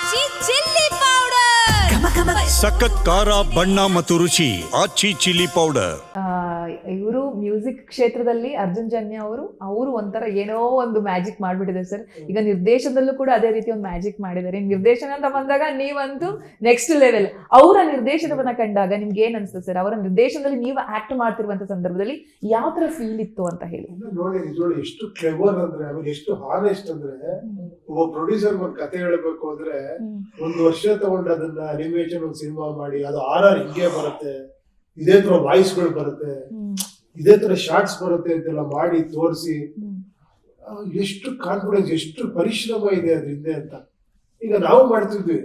ಆಚಿ chilli powder ಸಖತ್ ಖಾರ ಬಣ್ಣ ಮತ್ತು ರುಚಿ ಆಚಿ ಚಿಲ್ಲಿ ಪೌಡರ್. ಇವರು ಮ್ಯೂಸಿಕ್ ಕ್ಷೇತ್ರದಲ್ಲಿ ಅರ್ಜುನ್ ಜನ್ಯ ಅವರು ಒಂಥರ ಏನೋ ಒಂದು ಮ್ಯಾಜಿಕ್ ಮಾಡ್ಬಿಟ್ಟಿದ್ದಾರೆ ಸರ್. ಈಗ ನಿರ್ದೇಶನದಲ್ಲೂ ಕೂಡ ಅದೇ ರೀತಿ ಒಂದು ಮ್ಯಾಜಿಕ್ ಮಾಡಿದ್ದಾರೆ. ನಿರ್ದೇಶನ ಅಂತ ಬಂದಾಗ ನೀವಂತೂ ನೆಕ್ಸ್ಟ್ ಲೆವೆಲ್. ಅವರ ನಿರ್ದೇಶನವನ್ನ ಕಂಡಾಗ ನಿಮ್ಗೆ ಏನ್ ಅನ್ಸುತ್ತೆ ಸರ್? ಅವರ ನಿರ್ದೇಶನದಲ್ಲಿ ನೀವು ಆಕ್ಟ್ ಮಾಡ್ತಿರುವಂತ ಸಂದರ್ಭದಲ್ಲಿ ಯಾವ ತರ ಫೀಲ್ ಇತ್ತು ಅಂತ ಹೇಳಿ. ನೋಡಿ ನಿಜವಾಗಿ ಎಷ್ಟು ಕ್ಲೆವರ್ ಅಂದ್ರೆ, ಆಮೇಲೆ ಎಷ್ಟು ಹಾನೆಸ್ಟ್ ಅಂದ್ರೆ, ಒಬ್ಬ ಪ್ರೊಡ್ಯೂಸರ್ ಒಂದ್ ಕತೆ ಹೇಳ್ಬೇಕು ಅಂದ್ರೆ 1 ವರ್ಷ ತಗೊಂಡು ಅದನ್ನ ಅನಿಮೇಷನ್ ಒಂದು ಸಿನಿಮಾ ಮಾಡಿ ಅದು RR ಹಿಂಗೆ ಬರುತ್ತೆ, ಇದೇ ತರ ವಾಯ್ಸ್ ಗಳು ಬರುತ್ತೆ, ಇದೇ ತರ ಶಾರ್ಟ್ಸ್ ಬರುತ್ತೆ ಅಂತೆಲ್ಲ ಮಾಡಿ ತೋರಿಸಿ ಎಷ್ಟು ಕಾನ್ಫಿಡೆನ್ಸ್, ಎಷ್ಟು ಪರಿಶ್ರಮ ಇದೆ ಅದ್ರ ಹಿಂದೆ ಅಂತ. ಈಗ ನಾವು ಮಾಡ್ತಿದ್ವಿ,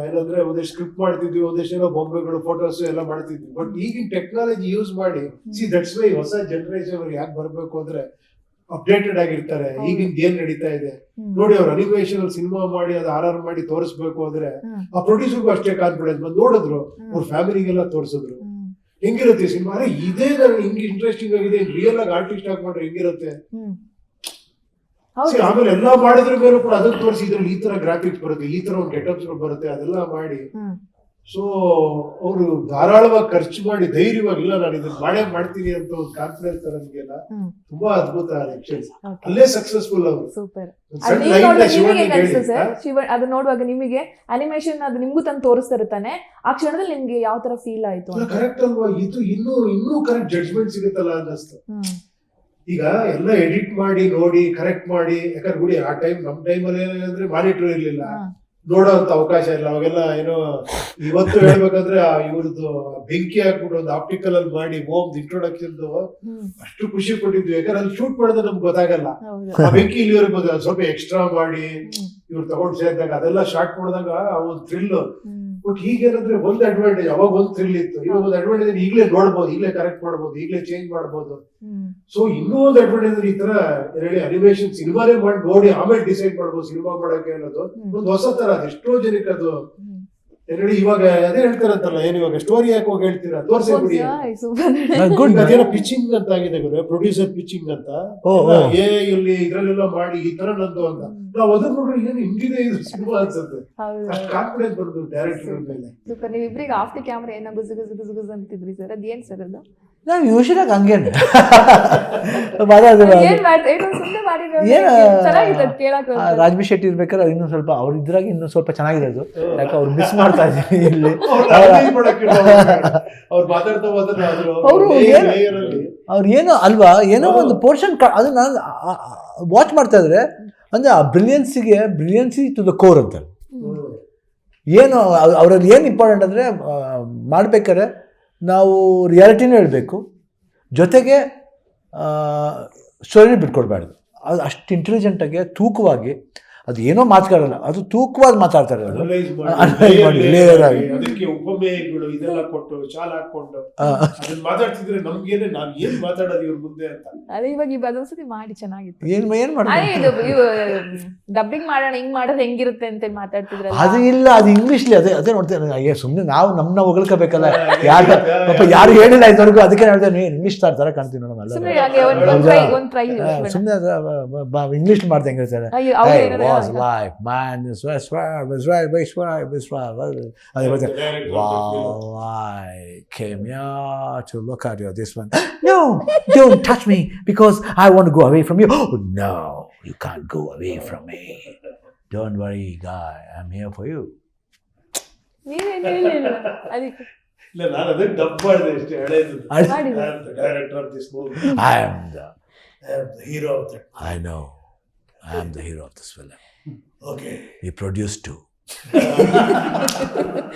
ಏನಂದ್ರೆ ಒಂದಷ್ಟು ಸ್ಕ್ರಿಪ್ಟ್ ಮಾಡ್ತಿದ್ವಿ, ಒಂದಷ್ಟು ಬೊಂಬೆಗಳು, ಫೋಟೋಸ್ ಎಲ್ಲ ಮಾಡ್ತಿದ್ವಿ. ಬಟ್ ಈಗಿನ ಟೆಕ್ನಾಲಜಿ ಯೂಸ್ ಮಾಡಿ ದಟ್ಸ್ ವೈ ಹೊಸ ಜನರೇಷನ್ ಅವ್ರಿಗೆ ಯಾಕೆ ಬರ್ಬೇಕು ಅಂದ್ರೆ ಅಪ್ಡೇಟೆಡ್ ಆಗಿರ್ತಾರೆ. ಈಗಿನ ಏನ್ ನಡೀತಾ ಇದೆ ನೋಡಿ, ಅವ್ರು ಅನಿಮೇಷನ್ ಸಿನಿಮಾ ಮಾಡಿ ಅದು RR ಮಾಡಿ ತೋರಿಸ್ಬೇಕು ಅಂದ್ರೆ ಆ ಪ್ರೊಡ್ಯೂಸರ್ಗೂ ಅಷ್ಟೇ ಕಾನ್ಫಿಡೆನ್ಸ್ ಬಂದು ನೋಡಿದ್ರು, ಅವ್ರ ಫ್ಯಾಮಿಲಿಗೆಲ್ಲ ತೋರಿಸಿದ್ರು. ಹೆಂಗಿರುತ್ತೆ ಸಿನಿಮಾ, ಅರೆ ಇದೇ ಹಿಂಗ್ ಇಂಟ್ರೆಸ್ಟಿಂಗ್ ಆಗಿದೆ, ರಿಯಲ್ ಆಗಿ ಆರ್ಟಿಸ್ಟ್ ಆಗಿ ಮಾಡ್ರೆ ಹೆಂಗಿರುತ್ತೆ. ಆಮೇಲೆ ಎಲ್ಲಾ ಮಾಡಿದ್ರ ಮೇಲೂ ಕೂಡ ಅದನ್ನ ತೋರಿಸಿ ಇದ್ರಲ್ಲಿ ಈ ತರ ಗ್ರಾಫಿಕ್ಸ್ ಬರುತ್ತೆ, ಈ ತರ ಒಂದು ಗೆಟಪ್ಸ್ ಬರುತ್ತೆ, ಅದೆಲ್ಲ ಮಾಡಿ. ಸೊ ಅವರು ಧಾರಾಳವಾಗಿ ಖರ್ಚು ಮಾಡಿ ಧೈರ್ಯವಾಗಿ ಇಲ್ಲ ನಾನು ಇದನ್ನ ಮಾಡೇ ಮಾಡ್ತೀನಿ ಅಂತ ಒಂದು ಕಾನ್ಫಿಡೆನ್ಸ್ ನಮ್ಗೆಲ್ಲ ತುಂಬಾ ಅದ್ಭುತ. ಅಲ್ಲೇ ಸಕ್ಸಸ್ಫುಲ್ ಅವರು. ಸೂಪರ್. ಅದು ನೋಡುವಾಗ ನಿಮಗೆ ಅನಿಮೇಷನ್ ಅದು ನಿಮ್ಗೂ ತಂದು ತೋರಿಸ್ತಾ ಇರ್ತಾನೆ, ಆ ಕ್ಷಣದಲ್ಲಿ ನಿಮ್ಗೆ ಯಾವ ತರ ಫೀಲ್ ಆಯ್ತು? ಕರೆಕ್ಟ್ ಅಲ್ವಾ, ಇದು ಇನ್ನೂ ಕರೆಕ್ಟ್ ಜಡ್ಜ್ಮೆಂಟ್ ಸಿಗುತ್ತಲ್ಲ ಅನ್ನಿಸ್ತು. ಈಗ ಎಲ್ಲ ಎಡಿಟ್ ಮಾಡಿ ನೋಡಿ ಕರೆಕ್ಟ್ ಮಾಡಿ, ಯಾಕಂದ್ರೆ ಗುಡಿ ಆ ಟೈಮ್ ನಮ್ ಟೈಮಲ್ಲಿ ಏನಂದ್ರೆ ಮಾನಿಟರ್ ಇರ್ಲಿಲ್ಲ, ನೋಡೋಂತ ಅವಕಾಶ ಇಲ್ಲ. ಅವಾಗೆಲ್ಲ ಏನೋ ಇವತ್ತು ಹೇಳ್ಬೇಕಂದ್ರೆ ಇವ್ರದ್ದು ಬೆಂಕಿ ಹಾಕ್ಬಿಟ್ಟು ಒಂದು ಆಪ್ಟಿಕಲ್ ಅಲ್ಲಿ ಮಾಡಿ ಹೋಮ್ ಇಂಟ್ರೊಡಕ್ಷನ್ ಅಷ್ಟು ಖುಷಿ ಪಟ್ಟಿದ್ವಿ. ಯಾಕಂದ್ರೆ ಅಲ್ಲಿ ಶೂಟ್ ಮಾಡಿದ್ರೆ ನಮ್ಗೆ ಗೊತ್ತಾಗಲ್ಲ ಆ ಬೆಂಕಿ ಇಲ್ಲಿವರೆಗೆ ಸ್ವಲ್ಪ ಎಕ್ಸ್ಟ್ರಾ ಮಾಡಿ ಇವ್ರು ತಗೊಂಡು ಸೇರಿದಾಗ ಅದೆಲ್ಲ ಶಾರ್ಟ್ ಮಾಡಿದಾಗ ಒಂದು ಥ್ರಿಲ್. ಬಟ್ ಈಗೇನಂದ್ರೆ ಒಂದು ಅಡ್ವಾಂಟೇಜ್, ಅವಾಗ ಒಂದು ಥ್ರಿಲ್ ಇತ್ತು, ಇವಾಗ ಒಂದು ಅಡ್ವಾಂಟೇಜ್ ಈಗಲೇ ನೋಡ್ಬೋದು, ಈಗಲೇ ಕರೆಕ್ಟ್ ಮಾಡ್ಬೋದು, ಈಗಲೇ ಚೇಂಜ್ ಮಾಡ್ಬೋದು. ಸೊ ಇನ್ನೂ ಒಂದು ಅಡ್ವಾಂಟೇಜ್ ಈ ತರ ಹೇಳಿ ಅನಿಮೇಷನ್ ಸಿನಿಮಾನೇ ಮಾಡಿ ನೋಡಿ ಆಮೇಲೆ ಡಿಸೈಡ್ ಮಾಡ್ಬೋದು ಸಿನಿಮಾ ಮಾಡಕ್ಕೆ ಅನ್ನೋದು ಒಂದು ಹೊಸ ತರ. ಎಷ್ಟೋ ಜನಕ್ಕೆ ಅದು ಹೇಳಿ ಇವಾಗ ಅದೇ ಹೇಳ್ತಾರಂತಲ್ಲ, ಏನು ಇವಾಗ ಸ್ಟೋರಿ ಯಾಕೆ ಹೋಗಿ ಹೇಳ್ತೀರಾ, ತೋರ್ಸೇ ಬಿಡಿ. ಅದೇನೋ ಪಿಚಿಂಗ್ ಅಂತ ಆಗಿದೆ, ಪ್ರೊಡ್ಯೂಸರ್ ಪಿಚಿಂಗ್ ಅಂತ ಇಲ್ಲಿ ಇದ್ರಲ್ಲೆಲ್ಲ ಮಾಡಿ ಈ ತರ ನಂದು ಅಂತ. ನಾವು ಅದನ್ನ ನೋಡ್ರಿ ಏನು ಹಿಂಗಿದೆ ಇದು ಸಿನಿಮಾ ಅನ್ಸುತ್ತೆ. ಕಾನ್ಫಿಡೆನ್ಸ್ ಬರ್ಬೋದು ಡೈರೆಕ್ಟರ್ ಮೇಲೆ. ನೀವಿಬ್ರಿಗೆ ಆಫ್ ದಿ ಕ್ಯಾಮ್ರಾ ಏನೋ ಗುಜು ಗುಜು ಗುಜು ಗುಜು ಅಂತಿದ್ರಿ ಸರ್, ಅದೇನ್ ಸರ್ ಅದು? ನಾವು ಯೂಶಲಾಗಿ ಹಂಗೇನೆ ರಾಜ್ಬಿ ಶೆಟ್ಟಿ ಇರ್ಬೇಕಾದ್ರೆ ಇನ್ನೊಂದು ಸ್ವಲ್ಪ ಅವ್ರ ಇದ್ರಾಗ ಇನ್ನೊಂದು ಸ್ವಲ್ಪ ಚೆನ್ನಾಗಿದೆ ಅದು. ಯಾಕೆ ಅವ್ರು ಮಿಸ್ ಮಾಡ್ತಾ ಇದ್ದೀವಿ ಇಲ್ಲಿ. ಅವ್ರು ಏನೋ ಅಲ್ವಾ, ಏನೋ ಒಂದು ಪೋರ್ಷನ್ ಅದು ನಾನು ವಾಚ್ ಮಾಡ್ತಾ ಇದ್ರೆ ಅಂದ್ರೆ ಆ ಬ್ರಿಲಿಯನ್ಸಿ ಟು ದ ಕೋರ್ ಅಂತ. ಏನು ಅವ್ರಲ್ಲಿ ಏನು ಇಂಪಾರ್ಟೆಂಟ್ ಅಂದರೆ ಮಾಡ್ಬೇಕಾದ್ರೆ ನಾವು ರಿಯಾಲಿಟಿನೂ ಹೇಳಬೇಕು, ಜೊತೆಗೆ ಸ್ಟೋರಿನೂ ಬಿಟ್ಕೊಡ್ಬಾರ್ದು. ಅದು ಅಷ್ಟು ಇಂಟೆಲಿಜೆಂಟಾಗಿ ತೂಕವಾಗಿ, ಅದು ಏನೋ ಮಾತಾಡಲ್ಲ, ಅದು ತೂಕವಾಗಿ ಮಾತಾಡ್ತಾರೆ. ಅದು ಲೇಯರ್ ಆಗಿ ಅದಕ್ಕೆ ಉಪಮೇಯಗಳು ಇದೆಲ್ಲ ಕೊಟ್ಟು ಚಾಲ ಹಾಕೊಂಡು ಮಾತಾಡ್ತಿದ್ರೆ ನಮ್ಗೇನೆ ನಾವ್ ಏನ್ ಮಾತಾಡೋದು ಇವ್ರ ಮುಂದೆ ಅಂತ. ಅದೇ ಇವಾಗ ಅದೊಂದ್ಸತಿ ಮಾಡಿ ಚೆನ್ನಾಗಿತ್ತು. ಏನ್ ಮಾಡೋದು ಡಬ್ಬಿಂಗ್ ಮಾಡೋಣ, ಹಿಂಗ್ ಮಾಡೋದು ಹೆಂಗಿರುತ್ತೆ ಅಂತ ಮಾತಾಡ್ತಿದ್ರೆ ಅದು ಇಲ್ಲ, ಅದು ಇಂಗ್ಲೀಷ್ಲಿ ಅದೇ ನೋಡ್ತೇನೆ. ಸುಮ್ಮನೆ ನಾವು ನಮ್ಮನ್ನ ಹೊಗಳ್ಕೋಬೇಕಲ್ಲ, ಯಾರು ಹೇಳಿಲ್ಲ ಇದುವರೆಗೂ, ಅದಕ್ಕೆ ಹೇಳ್ತೇನೆ ಇಂಗ್ಲೀಷ್ ತರ ಕಾಣ್ತೀವಿ ನೋಡೋಣ. ಸುಮ್ಮನೆ ಇಂಗ್ಲೀಷ್ ಮಾಡ್ತಾ ಹೆಂಗಿರ್ತಾರೆ, was life, man, this was wow, I came here to look at you, this one. No, don't touch me because I want to go away from you. Oh, no, you can't go away from me. Don't worry, guy, I'm here for you. ಇಲ್ಲ, ನಾನು ಅದನ್ನ dub ಮಾಡಿದೆ ಅಷ್ಟೇ, ಹಳೇದು. Director of this movie. I am the hero of that. I know. I am the hero of this film. Okay. He produced too.